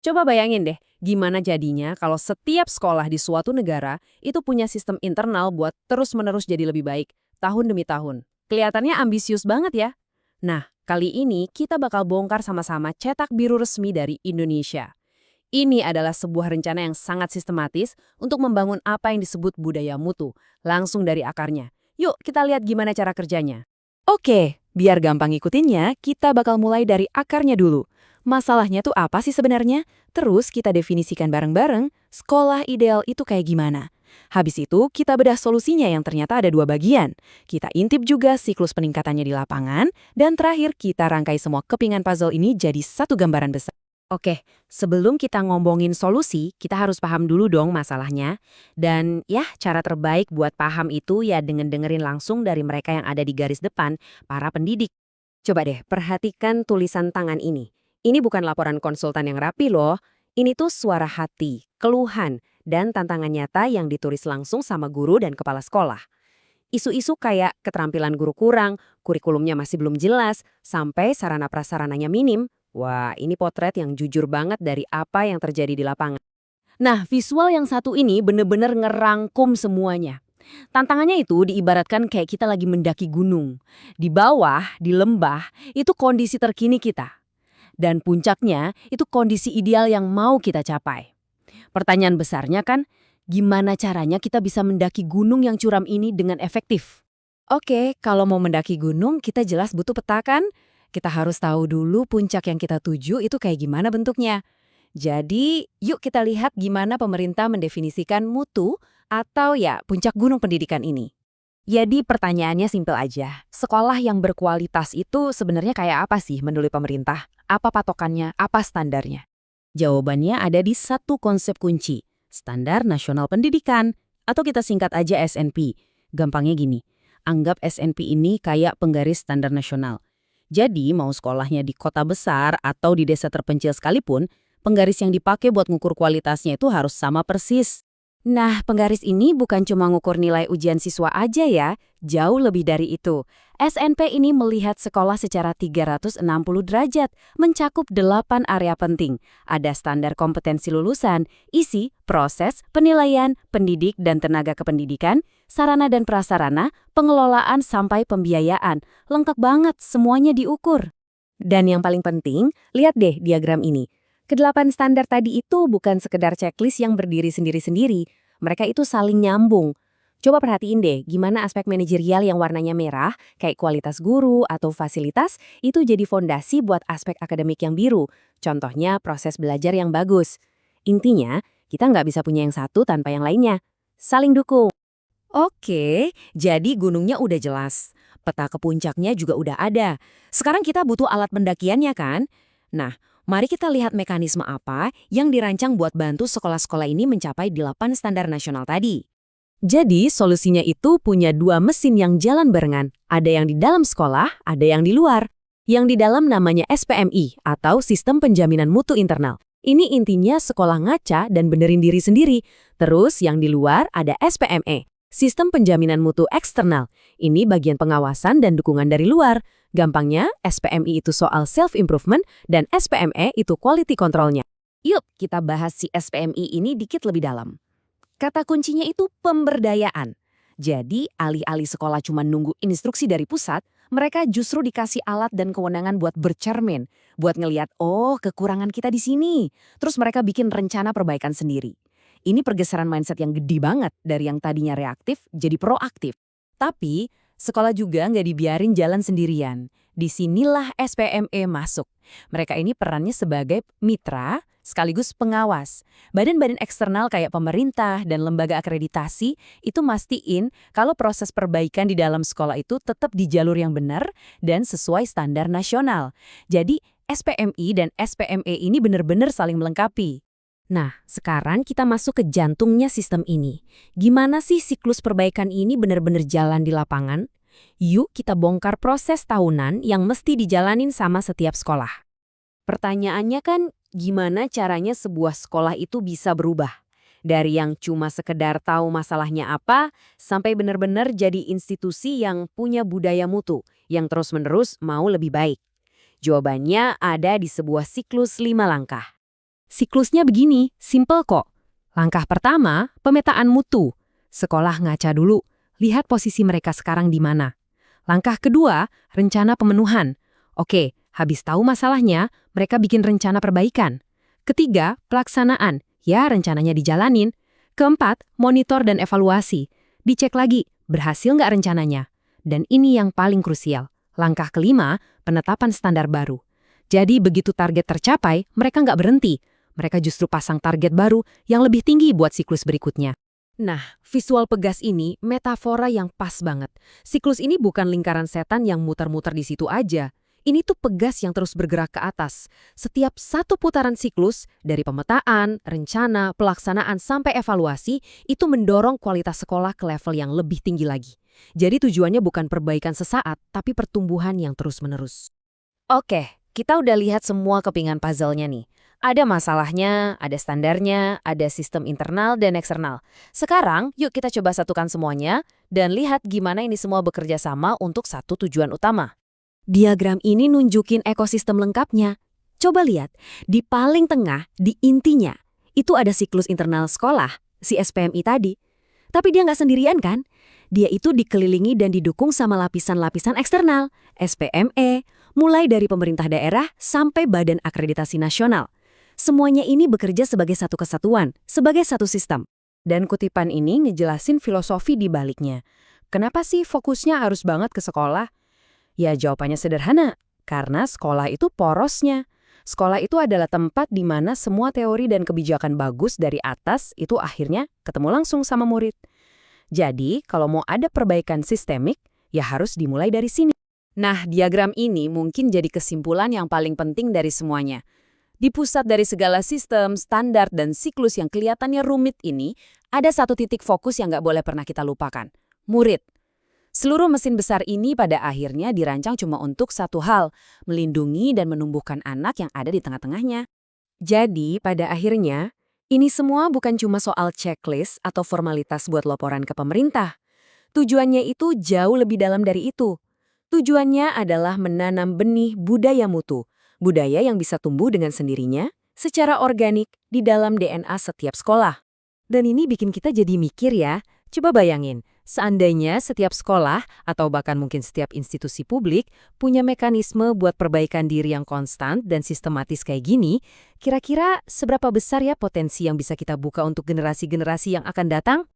Coba bayangin deh, gimana jadinya kalau setiap sekolah di suatu negara itu punya sistem internal buat terus-menerus jadi lebih baik, tahun demi tahun. Kelihatannya ambisius banget ya. Nah, kali ini kita bakal bongkar sama-sama cetak biru resmi dari Indonesia. Ini adalah sebuah rencana yang sangat sistematis untuk membangun apa yang disebut budaya mutu, langsung dari akarnya. Yuk, kita lihat gimana cara kerjanya. Oke, biar gampang ngikutinnya, kita bakal mulai dari akarnya dulu. Masalahnya tuh apa sih sebenarnya? Terus kita definisikan bareng-bareng, sekolah ideal itu kayak gimana. Habis itu, kita bedah solusinya yang ternyata ada dua bagian. Kita intip juga siklus peningkatannya di lapangan, dan terakhir kita rangkai semua kepingan puzzle ini jadi satu gambaran besar. Oke, sebelum kita ngomongin solusi, kita harus paham dulu dong masalahnya. Dan ya, cara terbaik buat paham itu ya dengan dengerin langsung dari mereka yang ada di garis depan, para pendidik. Coba deh, perhatikan tulisan tangan ini. Ini bukan laporan konsultan yang rapi loh. Ini tuh suara hati, keluhan, dan tantangan nyata yang ditulis langsung sama guru dan kepala sekolah. Isu-isu kayak keterampilan guru kurang, kurikulumnya masih belum jelas, sampai sarana prasarananya minim. Wah, ini potret yang jujur banget dari apa yang terjadi di lapangan. Nah, visual yang satu ini bener-bener ngerangkum semuanya. Tantangannya itu diibaratkan kayak kita lagi mendaki gunung. Di bawah, di lembah, itu kondisi terkini kita. Dan puncaknya, itu kondisi ideal yang mau kita capai. Pertanyaan besarnya kan, gimana caranya kita bisa mendaki gunung yang curam ini dengan efektif? Oke, kalau mau mendaki gunung, kita jelas butuh peta kan? Kita harus tahu dulu puncak yang kita tuju itu kayak gimana bentuknya. Jadi, yuk kita lihat gimana pemerintah mendefinisikan mutu atau ya puncak gunung pendidikan ini. Jadi pertanyaannya simpel aja. Sekolah yang berkualitas itu sebenarnya kayak apa sih menurut pemerintah? Apa patokannya? Apa standarnya? Jawabannya ada di satu konsep kunci, Standar Nasional Pendidikan, atau kita singkat aja SNP. Gampangnya gini, anggap SNP ini kayak penggaris standar nasional. Jadi, mau sekolahnya di kota besar atau di desa terpencil sekalipun, penggaris yang dipakai buat ngukur kualitasnya itu harus sama persis. Nah, penggaris ini bukan cuma ngukur nilai ujian siswa aja ya, jauh lebih dari itu. SNP ini melihat sekolah secara 360 derajat, mencakup 8 area penting. Ada standar kompetensi lulusan, isi, proses, penilaian, pendidik dan tenaga kependidikan, sarana dan prasarana, pengelolaan sampai pembiayaan. Lengkap banget, semuanya diukur. Dan yang paling penting, lihat deh diagram ini. Kedelapan standar tadi itu bukan sekedar checklist yang berdiri sendiri-sendiri. Mereka itu saling nyambung. Coba perhatiin deh gimana aspek manajerial yang warnanya merah, kayak kualitas guru atau fasilitas, itu jadi fondasi buat aspek akademik yang biru. Contohnya proses belajar yang bagus. Intinya, kita nggak bisa punya yang satu tanpa yang lainnya. Saling dukung. Oke, jadi gunungnya udah jelas. Peta ke puncaknya juga udah ada. Sekarang kita butuh alat pendakiannya kan? Nah, mari kita lihat mekanisme apa yang dirancang buat bantu sekolah-sekolah ini mencapai 8 standar nasional tadi. Jadi, solusinya itu punya dua mesin yang jalan barengan. Ada yang di dalam sekolah, ada yang di luar. Yang di dalam namanya SPMI atau Sistem Penjaminan Mutu Internal. Ini intinya sekolah ngaca dan benerin diri sendiri. Terus yang di luar ada SPME, Sistem Penjaminan Mutu Eksternal. Ini bagian pengawasan dan dukungan dari luar. Gampangnya, SPMI itu soal self-improvement dan SPME itu quality controlnya. Yuk, kita bahas si SPMI ini dikit lebih dalam. Kata kuncinya itu pemberdayaan. Jadi, alih-alih sekolah cuma nunggu instruksi dari pusat, mereka justru dikasih alat dan kewenangan buat bercermin, buat ngeliat, oh kekurangan kita di sini. Terus mereka bikin rencana perbaikan sendiri. Ini pergeseran mindset yang gede banget dari yang tadinya reaktif jadi proaktif. Tapi, sekolah juga nggak dibiarin jalan sendirian. Disinilah SPME masuk. Mereka ini perannya sebagai mitra sekaligus pengawas. Badan-badan eksternal kayak pemerintah dan lembaga akreditasi itu mastiin kalau proses perbaikan di dalam sekolah itu tetap di jalur yang benar dan sesuai standar nasional. Jadi, SPMI dan SPME ini benar-benar saling melengkapi. Nah, sekarang kita masuk ke jantungnya sistem ini. Gimana sih siklus perbaikan ini benar-benar jalan di lapangan? Yuk kita bongkar proses tahunan yang mesti dijalanin sama setiap sekolah. Pertanyaannya kan, gimana caranya sebuah sekolah itu bisa berubah? Dari yang cuma sekedar tahu masalahnya apa, sampai benar-benar jadi institusi yang punya budaya mutu, yang terus-menerus mau lebih baik. Jawabannya ada di sebuah siklus 5 langkah. Siklusnya begini, simple kok. Langkah pertama, pemetaan mutu. Sekolah ngaca dulu, lihat posisi mereka sekarang di mana. Langkah kedua, rencana pemenuhan. Oke, habis tahu masalahnya, mereka bikin rencana perbaikan. Ketiga, pelaksanaan. Ya, rencananya dijalanin. Keempat, monitor dan evaluasi. Dicek lagi, berhasil nggak rencananya? Dan ini yang paling krusial. Langkah kelima, penetapan standar baru. Jadi begitu target tercapai, mereka nggak berhenti. Mereka justru pasang target baru yang lebih tinggi buat siklus berikutnya. Nah, visual pegas ini metafora yang pas banget. Siklus ini bukan lingkaran setan yang muter-muter di situ aja. Ini tuh pegas yang terus bergerak ke atas. Setiap satu putaran siklus, dari pemetaan, rencana, pelaksanaan, sampai evaluasi, itu mendorong kualitas sekolah ke level yang lebih tinggi lagi. Jadi tujuannya bukan perbaikan sesaat, tapi pertumbuhan yang terus-menerus. Oke, kita udah lihat semua kepingan puzzle-nya nih. Ada masalahnya, ada standarnya, ada sistem internal dan eksternal. Sekarang, yuk kita coba satukan semuanya dan lihat gimana ini semua bekerja sama untuk satu tujuan utama. Diagram ini nunjukin ekosistem lengkapnya. Coba lihat, di paling tengah, di intinya, itu ada siklus internal sekolah, si SPMI tadi. Tapi dia nggak sendirian kan? Dia itu dikelilingi dan didukung sama lapisan-lapisan eksternal, SPME, mulai dari pemerintah daerah sampai Badan Akreditasi Nasional. Semuanya ini bekerja sebagai satu kesatuan, sebagai satu sistem. Dan kutipan ini ngejelasin filosofi di baliknya. Kenapa sih fokusnya harus banget ke sekolah? Ya jawabannya sederhana, karena sekolah itu porosnya. Sekolah itu adalah tempat di mana semua teori dan kebijakan bagus dari atas itu akhirnya ketemu langsung sama murid. Jadi, kalau mau ada perbaikan sistemik, ya harus dimulai dari sini. Nah, diagram ini mungkin jadi kesimpulan yang paling penting dari semuanya. Di pusat dari segala sistem, standar, dan siklus yang kelihatannya rumit ini, ada satu titik fokus yang nggak boleh pernah kita lupakan. Murid. Seluruh mesin besar ini pada akhirnya dirancang cuma untuk satu hal, melindungi dan menumbuhkan anak yang ada di tengah-tengahnya. Jadi, pada akhirnya, ini semua bukan cuma soal checklist atau formalitas buat laporan ke pemerintah. Tujuannya itu jauh lebih dalam dari itu. Tujuannya adalah menanam benih budaya mutu. Budaya yang bisa tumbuh dengan sendirinya, secara organik, di dalam DNA setiap sekolah. Dan ini bikin kita jadi mikir ya, coba bayangin, seandainya setiap sekolah, atau bahkan mungkin setiap institusi publik, punya mekanisme buat perbaikan diri yang konstan dan sistematis kayak gini, kira-kira seberapa besar ya potensi yang bisa kita buka untuk generasi-generasi yang akan datang?